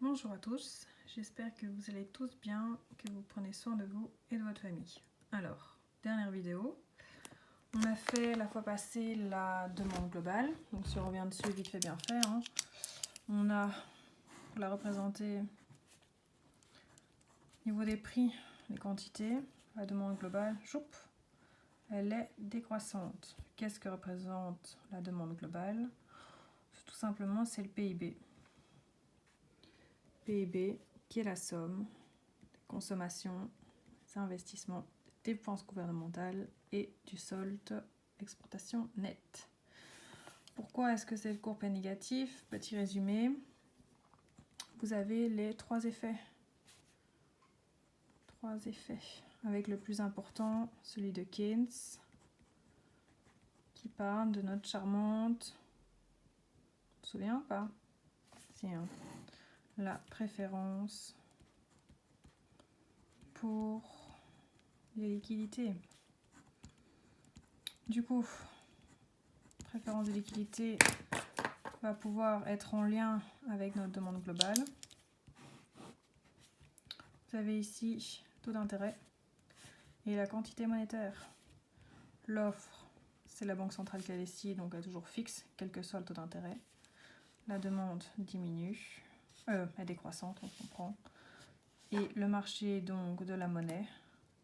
Bonjour à tous, j'espère que vous allez tous bien, que vous prenez soin de vous et de votre famille. Alors, dernière vidéo, on a fait la fois passée la demande globale, donc si on revient dessus vite fait bien fait, on a, pour la représenter, au niveau des prix, les quantités, la demande globale, elle est décroissante. Qu'est-ce que représente la demande globale? Tout simplement, c'est le PIB. PIB qui est la somme des consommations, des investissements, des dépenses gouvernementales et du solde exportation nette. Pourquoi est-ce que cette courbe est négative? Petit résumé, vous avez les trois effets. Avec le plus important, celui de Keynes, qui parle de notre charmante, tu te souviens ou pas? Si, hein. La préférence pour les liquidités. Du coup, préférence de liquidité va pouvoir être en lien avec notre demande globale. Vous avez ici taux d'intérêt et la quantité monétaire. L'offre, c'est la banque centrale qui a décidé, donc elle est toujours fixe, quel que soit le taux d'intérêt. La demande diminue, est décroissante, on comprend. Et le marché donc de la monnaie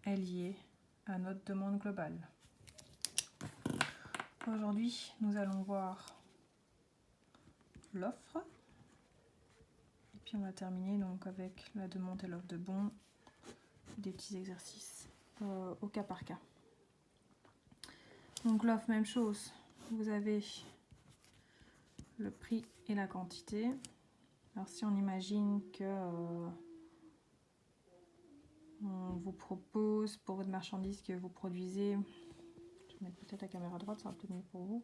est lié à notre demande globale. Aujourd'hui, nous allons voir l'offre. Et puis on va terminer donc avec la demande et l'offre de bons, des petits exercices au cas par cas. Donc l'offre, même chose, vous avez le prix et la quantité. Alors si on imagine que on vous propose pour votre marchandise que vous produisez, je vais mettre peut-être la caméra à droite, ça sera peut-être mieux pour vous.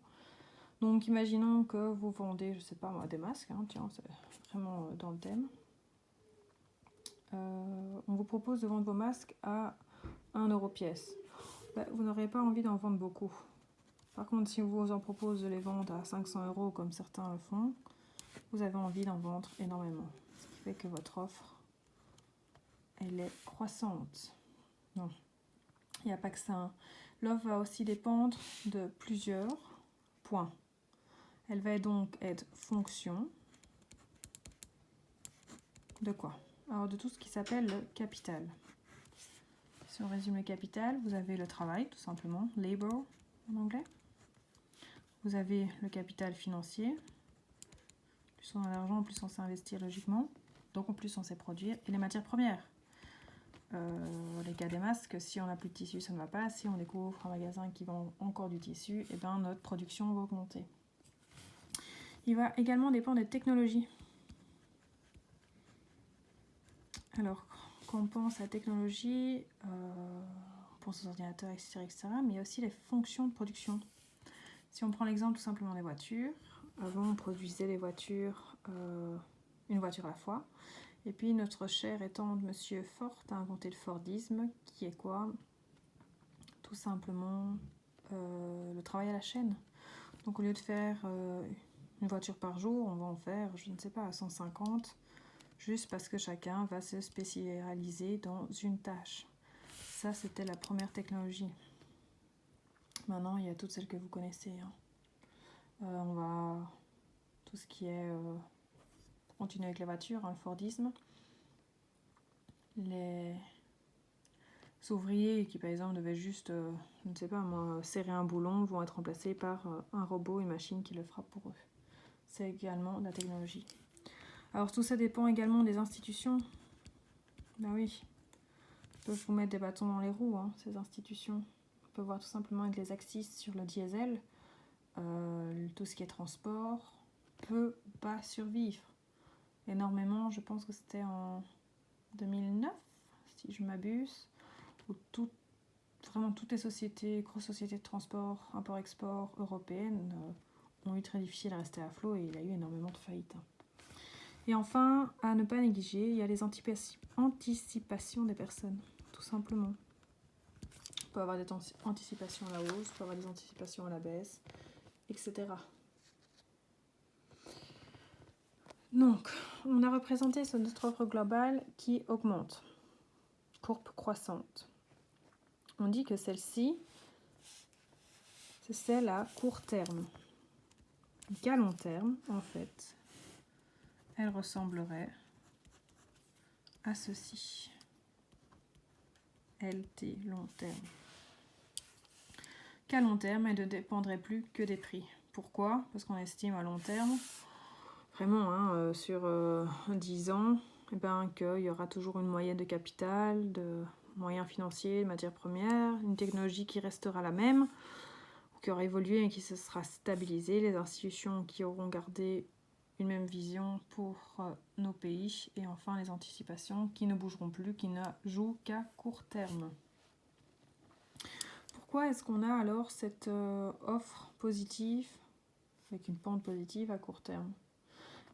Donc imaginons que vous vendez, je sais pas moi, des masques, tiens, c'est vraiment dans le thème. On vous propose de vendre vos masques à 1 € pièce. Vous n'aurez pas envie d'en vendre beaucoup. Par contre, si on vous en propose de les vendre à 500 € comme certains le font, vous avez envie d'en vendre énormément. Ce qui fait que votre offre, elle est croissante. Non, il n'y a pas que ça. L'offre va aussi dépendre de plusieurs points. Elle va donc être fonction de quoi? Alors de tout ce qui s'appelle le capital. Si on résume le capital, vous avez le travail, tout simplement, labor en anglais. Vous avez le capital financier. Plus on a d'argent, plus on sait investir logiquement. Donc en plus on sait produire. Et les matières premières. Les cas des masques, si on n'a plus de tissu, ça ne va pas. Si on découvre un magasin qui vend encore du tissu, et ben notre production va augmenter. Il va également dépendre des technologies. Alors, quand on pense à la technologie, on pense aux ordinateurs, etc., mais il y a aussi les fonctions de production. Si on prend l'exemple tout simplement des voitures, avant on produisait des voitures, une voiture à la fois. Et puis notre cher et tendre monsieur Ford a inventé le Fordisme, qui est quoi? Tout simplement le travail à la chaîne. Donc au lieu de faire une voiture par jour, on va en faire, je ne sais pas, 150, juste parce que chacun va se spécialiser dans une tâche. Ça, c'était la première technologie. Maintenant, il y a toutes celles que vous connaissez. On va... Tout ce qui est... continuer avec les voitures, le Fordisme. Les ouvriers qui, par exemple, devaient juste, je ne sais pas moi, serrer un boulon, vont être remplacés par un robot, une machine qui le fera pour eux. C'est également la technologie. Alors tout ça dépend également des institutions. Ben oui, ils peuvent vous mettre des bâtons dans les roues, ces institutions. On peut voir tout simplement avec les axes sur le diesel. Tout ce qui est transport peut pas survivre. Énormément, je pense que c'était en 2009, si je m'abuse, où vraiment toutes les sociétés, grosses sociétés de transport, import-export européennes ont eu très difficile à rester à flot et il y a eu énormément de faillites. Et enfin, à ne pas négliger, il y a les anticipations des personnes, tout simplement. On peut avoir des anticipations à la hausse, on peut avoir des anticipations à la baisse, etc. Donc, on a représenté notre offre globale qui augmente, courbe croissante. On dit que celle-ci, c'est celle à court terme. Qu'à long terme, en fait, elle ressemblerait à ceci. LT, long terme. Qu'à long terme, elle ne dépendrait plus que des prix. Pourquoi? Parce qu'on estime à long terme, vraiment sur 10 ans, qu'il y aura toujours une moyenne de capital, de moyens financiers, de matières premières, une technologie qui restera la même, qui aura évolué et qui se sera stabilisée, les institutions qui auront gardé une même vision pour nos pays, et enfin les anticipations qui ne bougeront plus, qui ne jouent qu'à court terme. Pourquoi est-ce qu'on a alors cette offre positive, avec une pente positive à court terme?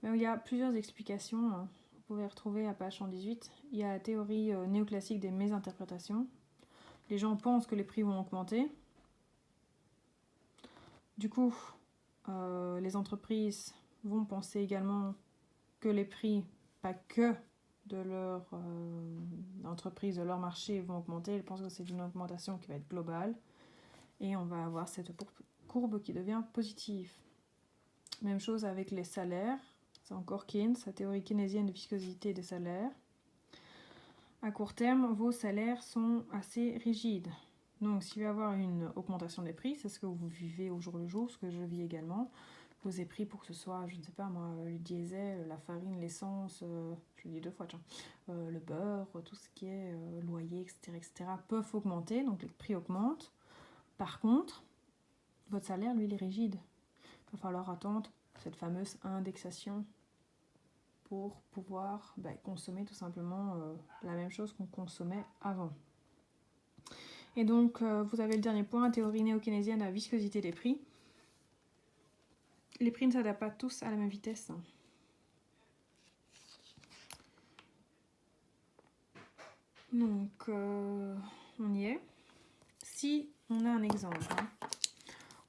Il y a plusieurs explications, hein. Vous pouvez retrouver à page 118. Il y a la théorie néoclassique des mésinterprétations. Les gens pensent que les prix vont augmenter. Du coup, les entreprises vont penser également que les prix, pas que de leur entreprise, de leur marché, vont augmenter. Elles pensent que c'est une augmentation qui va être globale. Et on va avoir cette courbe qui devient positive. Même chose avec les salaires. C'est encore Keynes, sa théorie keynésienne de viscosité des salaires. À court terme, vos salaires sont assez rigides. Donc, s'il va y avoir une augmentation des prix, c'est ce que vous vivez au jour le jour, ce que je vis également. Vos prix pour que ce soit, je ne sais pas moi, le diesel, la farine, l'essence, je le dis 2 fois, tiens, le beurre, tout ce qui est loyer, etc., peuvent augmenter, donc les prix augmentent. Par contre, votre salaire, lui, il est rigide. Il va falloir attendre cette fameuse indexation pour pouvoir consommer tout simplement la même chose qu'on consommait avant. Et donc, vous avez le dernier point, théorie néo-keynésienne, la viscosité des prix. Les prix ne s'adaptent pas tous à la même vitesse. Donc, on y est. Si on a un exemple,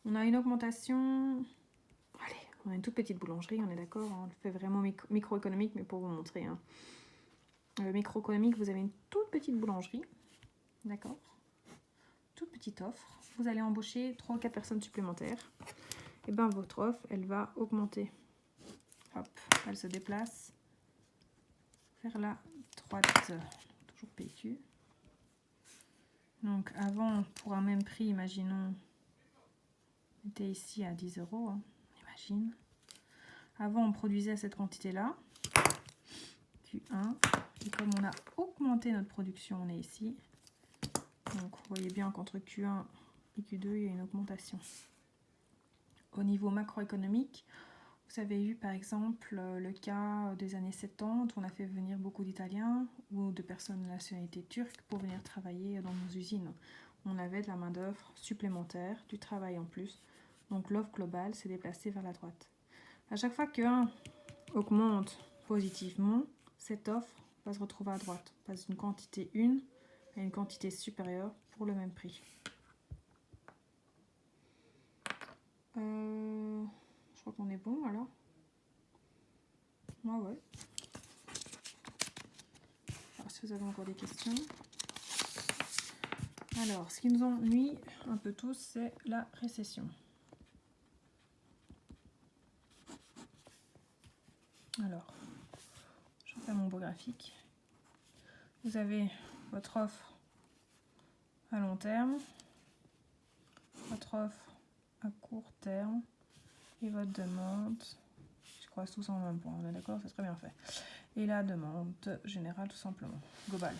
on a une augmentation... Allez, on a une toute petite boulangerie, on est d'accord, on le fait vraiment microéconomique, mais pour vous montrer. Microéconomique, vous avez une toute petite boulangerie, d'accord, toute petite offre. Vous allez embaucher 3 ou 4 personnes supplémentaires. Et bien votre offre, elle va augmenter. Hop, elle se déplace vers la droite, toujours PQ. Donc avant, pour un même prix, imaginons, on était ici à 10 €, on imagine. Avant, on produisait cette quantité-là, Q1. Et comme on a augmenté notre production, on est ici. Donc vous voyez bien qu'entre Q1 et Q2, il y a une augmentation. Au niveau macroéconomique, vous avez eu par exemple le cas des années 70 où on a fait venir beaucoup d'Italiens ou de personnes de nationalité turque pour venir travailler dans nos usines. On avait de la main-d'œuvre supplémentaire, du travail en plus. Donc l'offre globale s'est déplacée vers la droite. À chaque fois qu'un augmente positivement, cette offre va se retrouver à droite. On passe d'une quantité 1 à une quantité supérieure pour le même prix. Je crois qu'on est bon alors. Ouais. Alors, si vous avez encore des questions. Alors, ce qui nous ennuie un peu tous, c'est la récession. Alors, je refais mon beau graphique. Vous avez votre offre à long terme, votre offre à court terme et votre demande. Je croise tout ça en même point, on est d'accord, c'est très bien fait. Et la demande générale tout simplement, globale.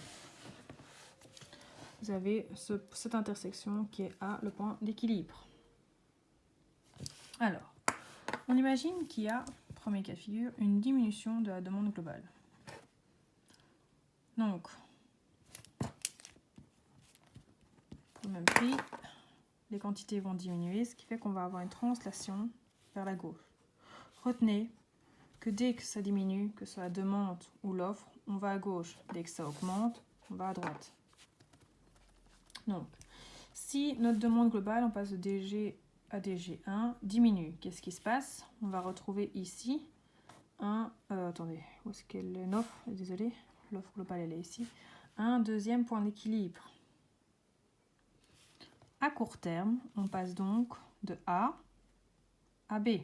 Vous avez cette intersection qui est à le point d'équilibre. Alors, on imagine qu'il y a, premier cas de figure, une diminution de la demande globale. Donc, pour le même prix, les quantités vont diminuer, ce qui fait qu'on va avoir une translation vers la gauche. Retenez que dès que ça diminue, que ce soit la demande ou l'offre, on va à gauche. Dès que ça augmente, on va à droite. Donc, si notre demande globale, on passe de DG à DG1, diminue, qu'est-ce qui se passe? On va retrouver ici attendez, où est-ce qu'elle est l'offre? Désolée, l'offre globale elle est ici. Un deuxième point d'équilibre. À court terme, on passe donc de A à B.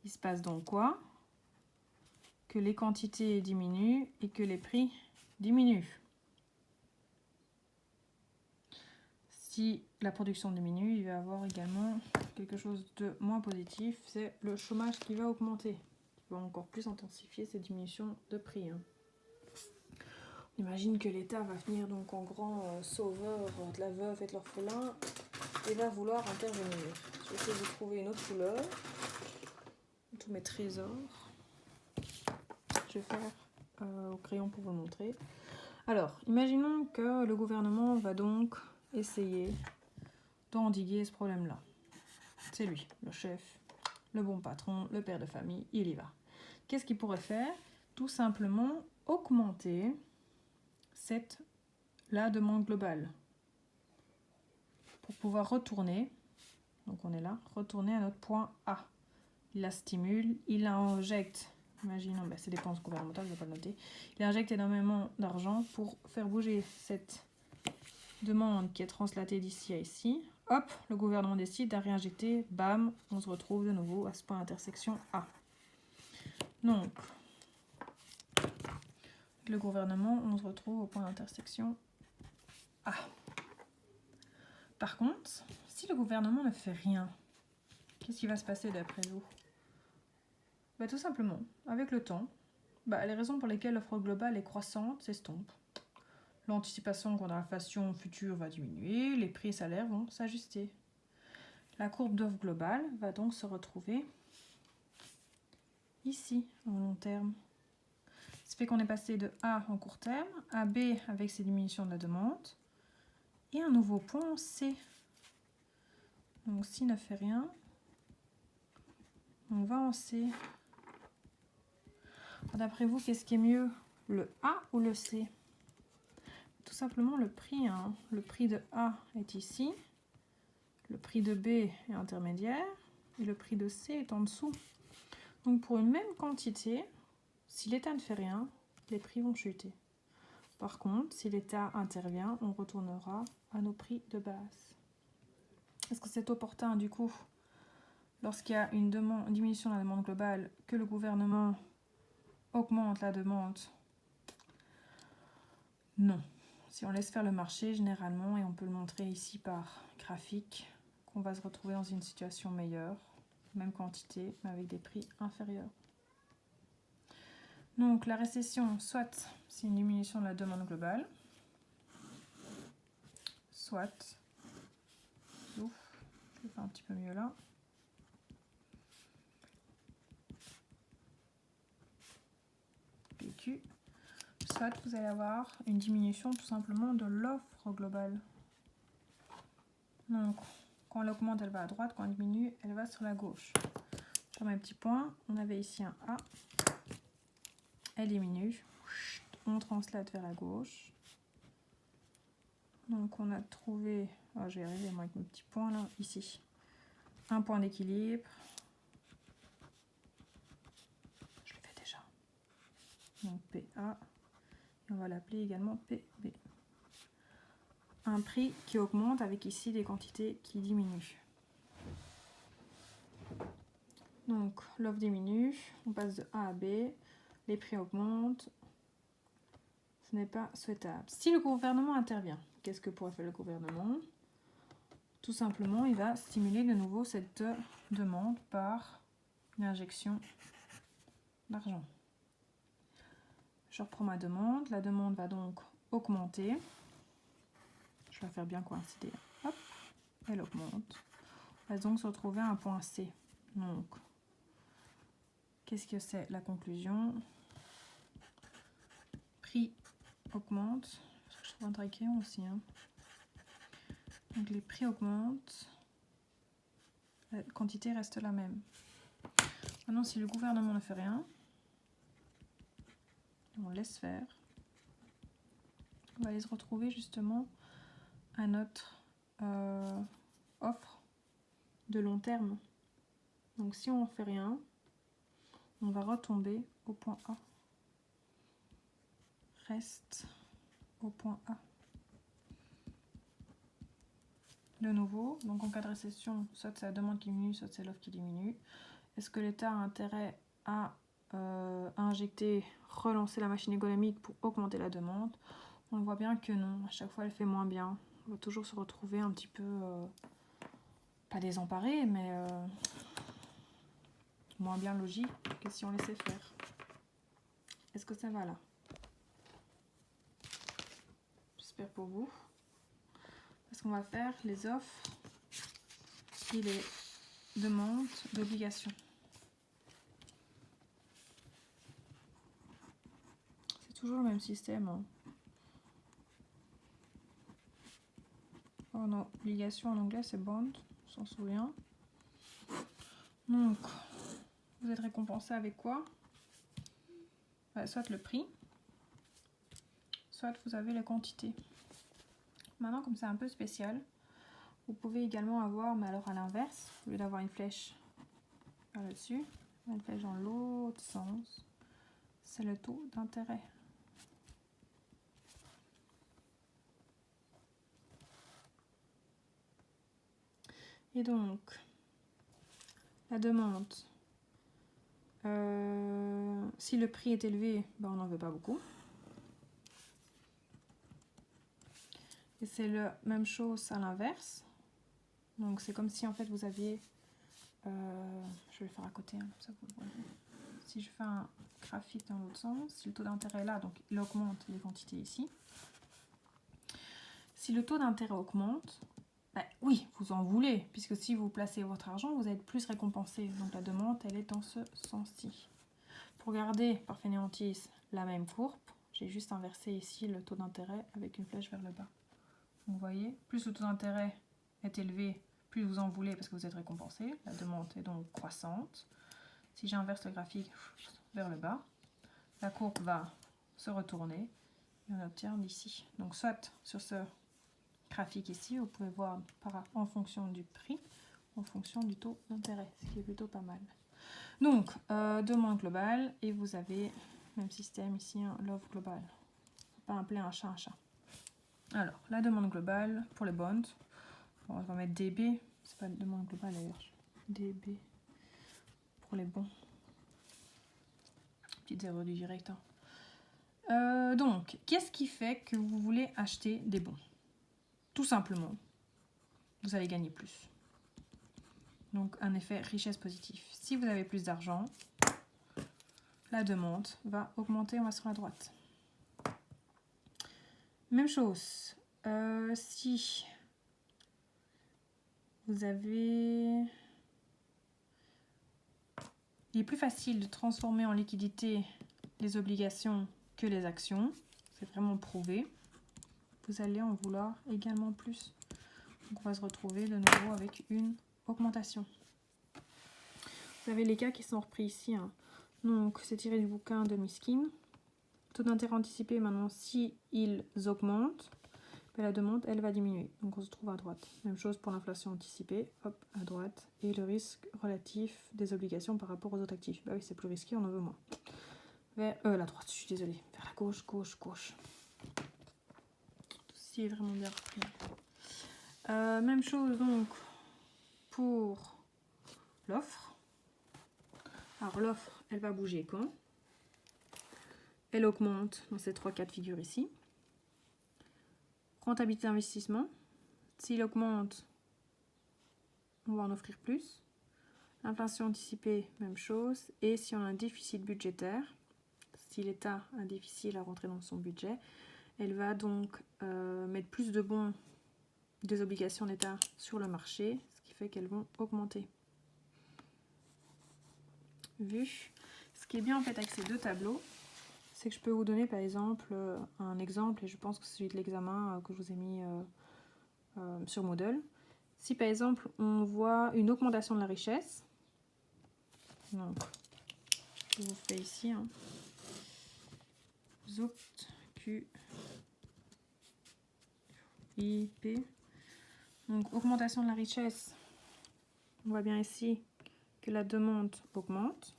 Il se passe donc quoi? Que les quantités diminuent et que les prix diminuent. Si la production diminue, il va y avoir également quelque chose de moins positif, c'est le chômage qui va augmenter, qui va encore plus intensifier ces diminutions de prix. On imagine que l'État va venir donc en grand sauveur de la veuve et de l'orphelin et va vouloir intervenir. Je vais essayer de trouver une autre couleur. Tous mes trésors. Je vais faire au crayon pour vous le montrer. Alors, imaginons que le gouvernement va donc essayer d'endiguer ce problème-là. C'est lui, le chef, le bon patron, le père de famille, il y va. Qu'est-ce qu'il pourrait faire? Tout simplement augmenter la demande globale pour pouvoir retourner, donc on est là, retourner à notre point A. Il la stimule, il la injecte, imaginons, c'est dépenses gouvernementales, je ne vais pas le noter, il injecte énormément d'argent pour faire bouger cette demande qui est translatée d'ici à ici. Hop, le gouvernement décide de réinjecter, bam, on se retrouve de nouveau à ce point intersection A. Donc, le gouvernement, on se retrouve au point d'intersection A. Par contre, si le gouvernement ne fait rien, qu'est-ce qui va se passer d'après vous? Tout simplement, avec le temps, les raisons pour lesquelles l'offre globale est croissante s'estompent. L'anticipation quant à l'inflation future va diminuer, les prix et salaires vont s'ajuster. La courbe d'offre globale va donc se retrouver ici, en long terme. Ça fait qu'on est passé de A en court terme à B avec ses diminutions de la demande et un nouveau point en C. Donc s'il ne fait rien, on va en C. D'après vous, qu'est-ce qui est mieux, le A ou le C? Tout simplement le prix. Le prix de A est ici, le prix de B est intermédiaire et le prix de C est en dessous. Donc pour une même quantité, si l'État ne fait rien, les prix vont chuter. Par contre, si l'État intervient, on retournera à nos prix de base. Est-ce que c'est opportun du coup, lorsqu'il y a une diminution de la demande globale, que le gouvernement augmente la demande? Non. Si on laisse faire le marché, généralement, et on peut le montrer ici par graphique, qu'on va se retrouver dans une situation meilleure, même quantité, mais avec des prix inférieurs. Donc la récession, soit c'est une diminution de la demande globale, soit, je vais faire un petit peu mieux là, PQ, soit vous allez avoir une diminution tout simplement de l'offre globale. Donc quand elle augmente, elle va à droite, quand elle diminue, elle va sur la gauche. Sur mes petits points, on avait ici un A, elle diminue, on translate vers la gauche. Donc on a trouvé, je vais arriver moi avec mes petits points là, ici, un point d'équilibre. Je le fais déjà. Donc PA, et on va l'appeler également PB. Un prix qui augmente avec ici des quantités qui diminuent. Donc l'offre diminue, on passe de A à B, les prix augmentent, ce n'est pas souhaitable. Si le gouvernement intervient, qu'est-ce que pourrait faire le gouvernement? Tout simplement, il va stimuler de nouveau cette demande par une injection d'argent. Je reprends ma demande, la demande va donc augmenter. Je vais la faire bien coïncider. Hop, elle augmente. On va donc se retrouver à un point C. Donc, qu'est-ce que c'est la conclusion? Prix augmente. Je trouve un trait crayon aussi. Donc les prix augmentent. La quantité reste la même. Maintenant, si le gouvernement ne fait rien, on laisse faire. On va aller se retrouver justement à notre offre de long terme. Donc si on ne fait rien, on va retomber au point A. Reste au point A. De nouveau, donc en cas de récession, soit c'est la demande qui diminue, soit c'est l'offre qui diminue. Est-ce que l'État a intérêt à injecter, relancer la machine économique pour augmenter la demande? On voit bien que non, à chaque fois elle fait moins bien. On va toujours se retrouver un petit peu, pas désemparé, mais moins bien logis que si on laissait faire. Est-ce que ça va là? J'espère pour vous. Parce qu'on va faire les offres et les demandes d'obligation. C'est toujours le même système. Hein. Oh non, obligation en anglais c'est bond, on s'en souvient. Donc, vous êtes récompensé avec quoi? Soit le prix, soit vous avez les quantités. Maintenant, comme c'est un peu spécial, vous pouvez également avoir, mais alors à l'inverse, au lieu d'avoir une flèche vers le dessus, une flèche dans l'autre sens, c'est le taux d'intérêt. Et donc, la demande, si le prix est élevé, ben on n'en veut pas beaucoup. Et c'est la même chose à l'inverse. Donc c'est comme si en fait vous aviez, je vais le faire à côté, hein, comme ça vous le voyez. Si je fais un graphique dans l'autre sens, si le taux d'intérêt est là, donc il augmente les quantités ici. Si le taux d'intérêt augmente, ben oui, vous en voulez, puisque si vous placez votre argent, vous êtes plus récompensé. Donc la demande, elle est dans ce sens-ci. Pour garder par fainéantise la même courbe, j'ai juste inversé ici le taux d'intérêt avec une flèche vers le bas. Vous voyez, plus le taux d'intérêt est élevé, plus vous en voulez parce que vous êtes récompensé. La demande est donc croissante. Si j'inverse le graphique vers le bas, la courbe va se retourner et on obtient d'ici. Donc soit sur ce graphique ici, vous pouvez voir en fonction du prix, en fonction du taux d'intérêt, ce qui est plutôt pas mal. Donc, demande globale, et vous avez, même système ici, hein, l'offre globale. Pas appeler un chat un chat. Alors, la demande globale pour les bonds, bon, on va mettre DB, c'est pas une demande globale d'ailleurs, DB pour les bons. Petite erreur du direct. Hein. Donc, qu'est-ce qui fait que vous voulez acheter des bons? Tout simplement, vous allez gagner plus. Donc, un effet richesse positif. Si vous avez plus d'argent, la demande va augmenter, on va sur la droite. Même chose, si vous avez... Il est plus facile de transformer en liquidité les obligations que les actions. C'est vraiment prouvé. Vous allez en vouloir également plus. Donc on va se retrouver de nouveau avec une augmentation. Vous avez les cas qui sont repris ici. Hein. Donc c'est tiré du bouquin de Miskin. Taux d'intérêt anticipé, maintenant, si ils augmentent, ben, la demande, elle va diminuer. Donc on se trouve à droite. Même chose pour l'inflation anticipée, hop, à droite. Et le risque relatif des obligations par rapport aux autres actifs. Bah oui, c'est plus risqué, on en veut moins. Vers la droite, je suis désolée. Vers la gauche, gauche, gauche. Tout ceci est vraiment bien repris. Même chose donc pour l'offre. Alors l'offre, elle va bouger quand? Elle augmente dans ces 3 cas de figure ici. Rentabilité d'investissement. S'il augmente, on va en offrir plus. Inflation anticipée, même chose. Et si on a un déficit budgétaire, si l'État a un déficit à rentrer dans son budget, elle va donc mettre plus de bons des obligations d'État sur le marché, ce qui fait qu'elles vont augmenter. Vu. Ce qui est bien en fait avec ces deux tableaux, c'est que je peux vous donner par exemple un exemple, et je pense que c'est celui de l'examen que je vous ai mis sur Moodle. Si par exemple on voit une augmentation de la richesse, donc je vous fais ici, hein, Zopt Q I P. Donc augmentation de la richesse, on voit bien ici que la demande augmente.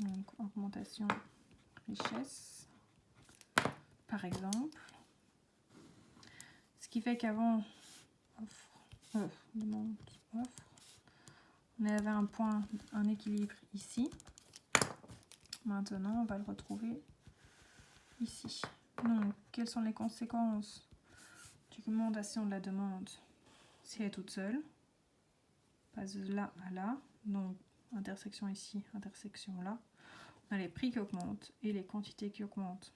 Donc, augmentation richesse, par exemple. Ce qui fait qu'avant, demande, offre, on avait un point, un équilibre ici. Maintenant, on va le retrouver ici. Donc, quelles sont les conséquences d'augmentation de la demande si elle est toute seule? Passe de là à là. Donc, intersection ici, intersection là. On a les prix qui augmentent et les quantités qui augmentent.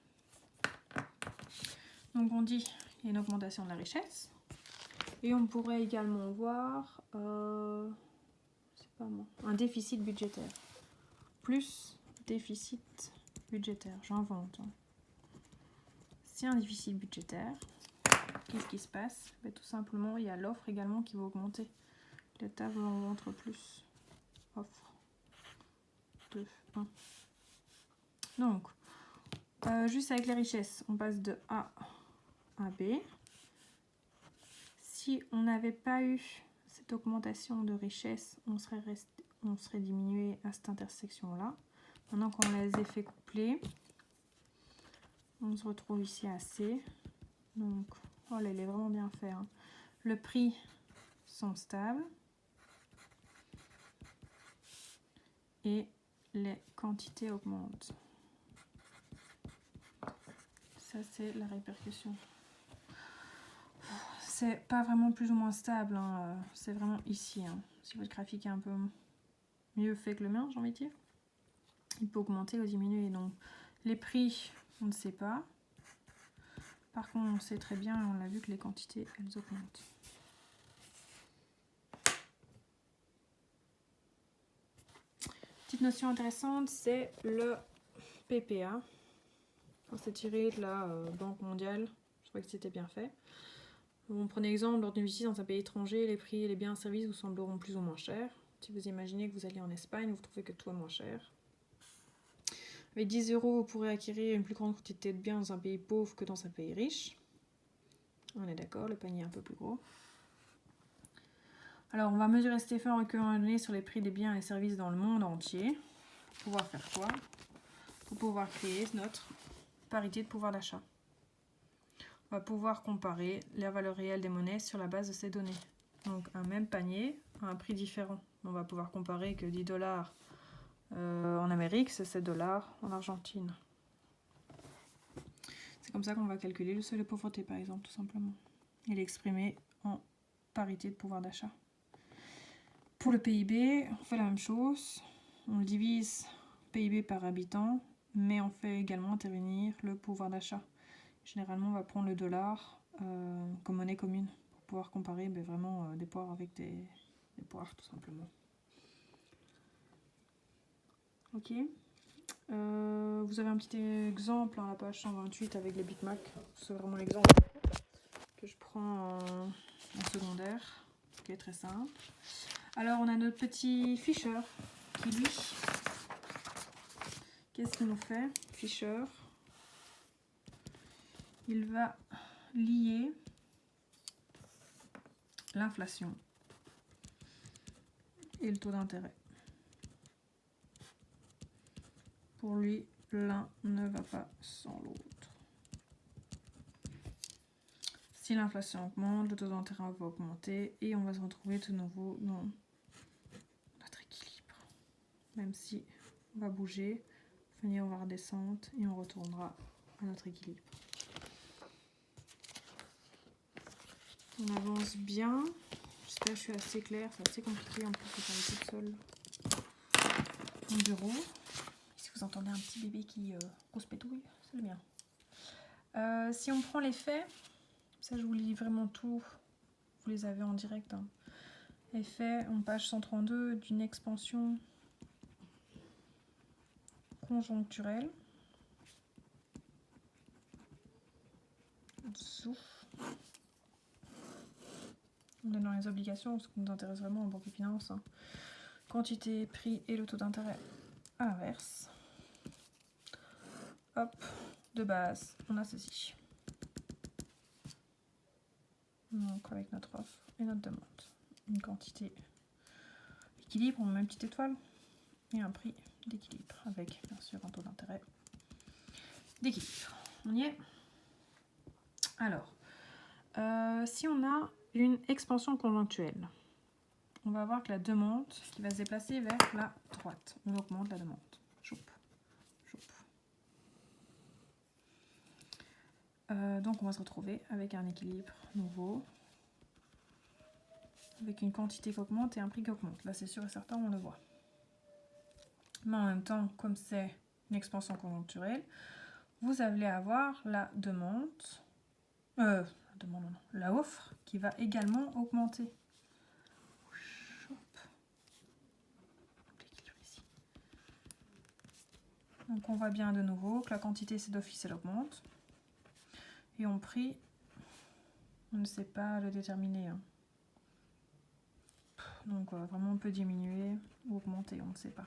Donc, on dit qu'il y a une augmentation de la richesse. Et on pourrait également voir un déficit budgétaire. Plus déficit budgétaire, j'invente. Si un déficit budgétaire, qu'est-ce qui se passe? Tout simplement, il y a l'offre également qui va augmenter. Les tables en montrent plus. Offre 2, 1. Donc, juste avec les richesses, on passe de A à B. Si on n'avait pas eu cette augmentation de richesse, on serait diminué à cette intersection-là. Maintenant qu'on les a fait coupler, on se retrouve ici à C. Donc, oh là, il est vraiment bien fait. Hein. Le prix sont stables. Et les quantités augmentent. Ça, c'est la répercussion. C'est pas vraiment plus ou moins stable. Hein. C'est vraiment ici. Hein. Si votre graphique est un peu mieux fait que le mien, j'ai envie de dire, il peut augmenter ou diminuer. Donc, les prix, on ne sait pas. Par contre, on sait très bien, on l'a vu, que les quantités, elles augmentent. Petite notion intéressante, c'est le PPA. C'est tiré de la Banque mondiale. Je crois que c'était bien fait. On prenez exemple, lors d'une visite dans un pays étranger, les prix et les biens et services vous sembleront plus ou moins chers. Si vous imaginez que vous allez en Espagne, vous trouvez que tout est moins cher. Avec 10 €, vous pourrez acquérir une plus grande quantité de biens dans un pays pauvre que dans un pays riche. On est d'accord, le panier est un peu plus gros. Alors, on va mesurer cet effet en recueillant les données sur les prix des biens et services dans le monde entier. Pour pouvoir faire quoi? Pour pouvoir créer notre parité de pouvoir d'achat. On va pouvoir comparer la valeur réelle des monnaies sur la base de ces données. Donc, un même panier à un prix différent. On va pouvoir comparer que 10 $ en Amérique, c'est 7 $ en Argentine. C'est comme ça qu'on va calculer le seuil de pauvreté, par exemple, tout simplement. Il est exprimé en parité de pouvoir d'achat. Pour le PIB, on fait la même chose. On le divise PIB par habitant, mais on fait également intervenir le pouvoir d'achat. Généralement, on va prendre le dollar comme monnaie commune pour pouvoir comparer vraiment des poires avec des poires, tout simplement. Ok. Vous avez un petit exemple à la page 128 avec les Big Mac. C'est vraiment l'exemple que je prends en secondaire, qui est très simple. Alors, on a notre petit Fisher qui, lui, qu'est-ce qu'il nous fait? Fisher, il va lier l'inflation et le taux d'intérêt. Pour lui, l'un ne va pas sans l'autre. Si l'inflation augmente, le taux d'intérêt va augmenter et on va se retrouver de nouveau dans notre équilibre. Même si on va bouger, on va redescendre et on retournera à notre équilibre. On avance bien. J'espère que je suis assez claire. C'est assez compliqué en plus de parler toute seule. Mon bureau. Si vous entendez un petit bébé qui rouspétouille, c'est le mien. Si on prend les faits, ça je vous lis vraiment tout. Vous les avez en direct. Hein. Les faits, en page 132, d'une expansion conjoncturelle. Dessous. On est dans les obligations, ce qui nous intéresse vraiment en banque et finance. Hein. Quantité, prix et le taux d'intérêt à l'inverse. Hop, de base, on a ceci. Donc avec notre offre et notre demande. Une quantité équilibre, on met une petite étoile et un prix d'équilibre, avec bien sûr un taux d'intérêt d'équilibre. On y est. Alors, si on a une expansion conjonctuelle, on va voir que la demande qui va se déplacer vers la droite. On augmente la demande. Choup, choup. Donc on va se retrouver avec un équilibre nouveau, avec une quantité qui augmente et un prix qui augmente. Là c'est sûr et certain, on le voit. Mais en même temps, comme c'est une expansion conjoncturelle, vous allez avoir la demande, la offre qui va également augmenter. Donc on voit bien de nouveau que la quantité c'est d'office elle augmente. Et en prix, on ne sait pas le déterminer. Hein. Donc vraiment on peut diminuer ou augmenter, on ne sait pas.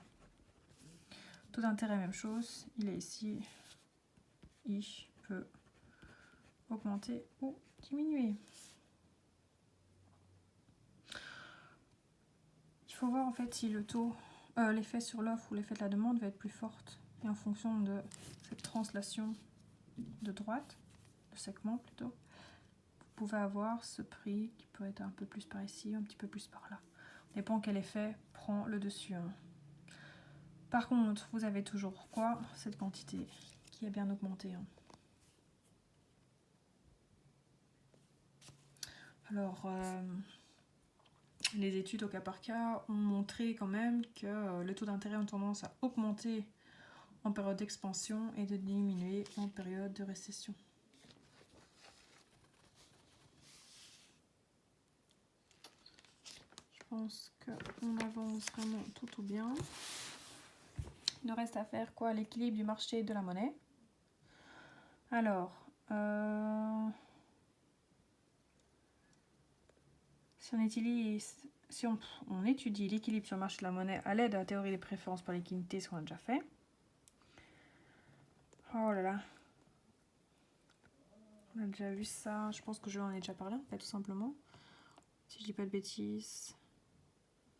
Taux d'intérêt, même chose, il est ici. Il peut augmenter ou diminuer. Il faut voir en fait si le taux, l'effet sur l'offre ou l'effet de la demande va être plus forte. Et en fonction de cette translation de droite, de segment plutôt, vous pouvez avoir ce prix qui peut être un peu plus par ici, un petit peu plus par là. Dépend quel effet prend le dessus. Hein. Par contre, vous avez toujours quoi? Cette quantité qui a bien augmenté. Hein. Alors, les études au cas par cas ont montré quand même que le taux d'intérêt ont tendance à augmenter en période d'expansion et de diminuer en période de récession. Je pense qu'on avance vraiment tout bien. Il nous reste à faire quoi? L'équilibre du marché de la monnaie. Alors, si on étudie l'équilibre sur le marché de la monnaie à l'aide de la théorie des préférences par liquidité, ce qu'on a déjà fait. Oh là là. On a déjà vu ça. Je pense que je en ai déjà parlé, en fait, tout simplement. Si je dis pas de bêtises.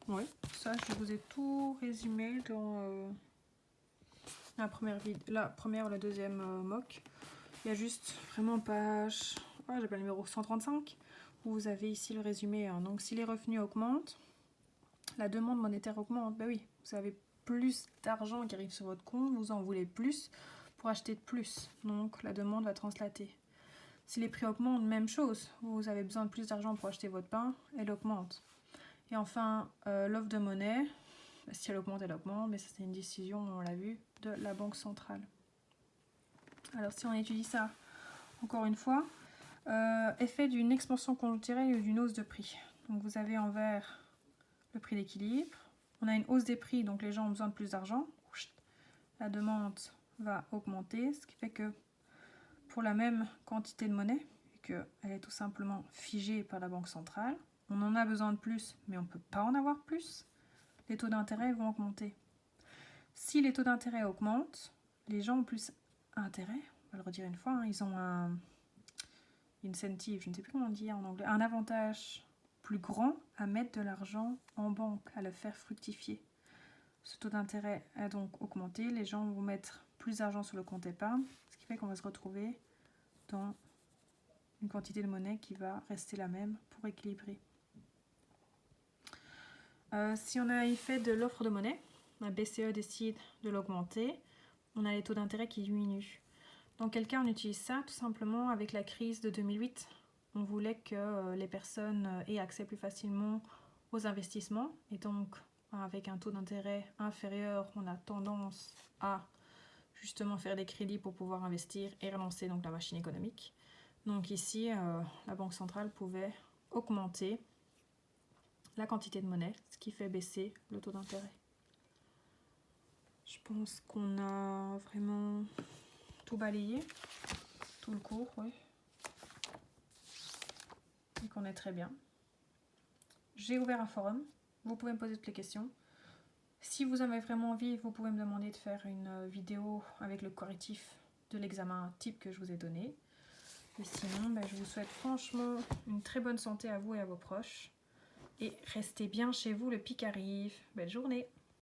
Ouais, ça, je vous ai tout résumé dans la première ou la deuxième mock. Il y a juste vraiment page, j'appelle le numéro 135, où vous avez ici le résumé. Hein. Donc, si les revenus augmentent, la demande monétaire augmente. Ben oui, vous avez plus d'argent qui arrive sur votre compte, vous en voulez plus pour acheter de plus. Donc, la demande va translater. Si les prix augmentent, même chose. Vous avez besoin de plus d'argent pour acheter votre pain, elle augmente. Et enfin, l'offre de monnaie, si elle augmente, mais ça c'est une décision, on l'a vu, de la Banque centrale. Alors si on étudie ça, encore une fois, effet d'une expansion conjoncturelle ou d'une hausse de prix. Donc vous avez en vert le prix d'équilibre. On a une hausse des prix, donc les gens ont besoin de plus d'argent. La demande va augmenter, ce qui fait que pour la même quantité de monnaie, et qu'elle est tout simplement figée par la Banque centrale, on en a besoin de plus, mais on ne peut pas en avoir plus, les taux d'intérêt vont augmenter. Si les taux d'intérêt augmentent, les gens ont plus intérêt, on va le redire une fois, hein, ils ont un incentive, je ne sais plus comment dire en anglais, un avantage plus grand à mettre de l'argent en banque, à le faire fructifier. Ce taux d'intérêt a donc augmenté, les gens vont mettre plus d'argent sur le compte épargne, ce qui fait qu'on va se retrouver dans une quantité de monnaie qui va rester la même pour équilibrer. Si on a l'effet de l'offre de monnaie, la BCE décide de l'augmenter, on a les taux d'intérêt qui diminuent. Dans quel cas on utilise ça? Tout simplement avec la crise de 2008. On voulait que les personnes aient accès plus facilement aux investissements. Et donc, avec un taux d'intérêt inférieur, on a tendance à justement faire des crédits pour pouvoir investir et relancer donc la machine économique. Donc ici, la Banque centrale pouvait augmenter la quantité de monnaie, ce qui fait baisser le taux d'intérêt. Je pense qu'on a vraiment tout balayé, tout le cours, oui. Et qu'on est très bien. J'ai ouvert un forum, vous pouvez me poser toutes les questions. Si vous avez vraiment envie, vous pouvez me demander de faire une vidéo avec le correctif de l'examen type que je vous ai donné. Et sinon, je vous souhaite franchement une très bonne santé à vous et à vos proches. Et restez bien chez vous, le pic arrive. Belle journée!